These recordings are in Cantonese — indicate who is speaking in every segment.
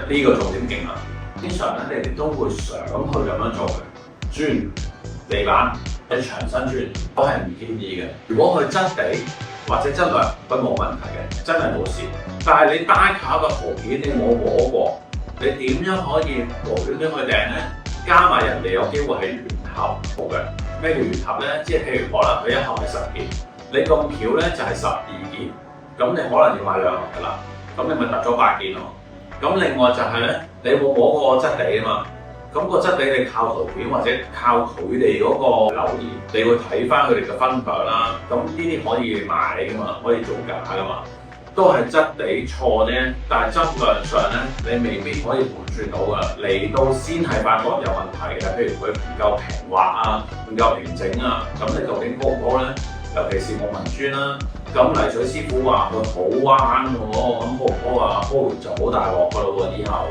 Speaker 1: 呢個重點勁啦。經常咧，你哋都會想去咁樣做嘅，磚、地板、或者牆身磚都係唔建議嘅。如果佢質地或者質量都冇問題嘅，真係冇事。但係你單靠個圖片，你冇摸過，你點樣可以無端端去訂咧？加埋人哋有機會係原盒嘅。咩叫原盒咧？即係譬如可能佢一盒係10件，你咁巧咧就係12件，咁你可能要買2盒㗎啦。咁你咪突咗8件咯。咁另外就係咧，你冇摸過個質地啊嘛。咁個質地你靠圖片或者靠佢哋嗰個留言，你會睇翻佢哋嘅分享啦。咁呢啲可以買噶嘛，可以造假噶嘛，都係質地錯啫。但係質量上咧，你未必可以盤算到噶。嚟到先係發覺有問題嘅，譬如佢唔夠平滑啊，唔夠平整啊。咁你究竟高唔高咧？尤其是我紋磚啦。咁泥水師傅話佢好彎喎，咁高唔高啊？高完就好大鑊噶咯喎，以後。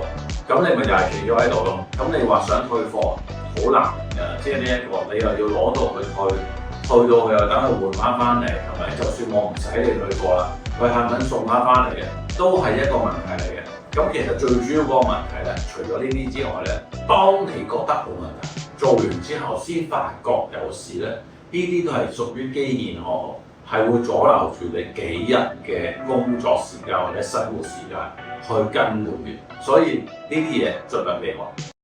Speaker 1: 咁你咪又係企咗喺度咯。咁你話想退貨，好難嘅，即係呢一個你又要攞到佢退到佢又等佢換翻嚟，係咪？就算我唔使你退貨啦，佢係咪送翻嚟嘅，都係一個問題嚟嘅。咁其實最主要嗰個問題咧，除咗呢啲之外咧，當你覺得冇問題，做完之後先發覺有事咧，呢啲都係屬於機緣巧合，係會阻留住你幾日嘅工作時間或者生活時間去跟會員，所以呢啲嘢盡量避開。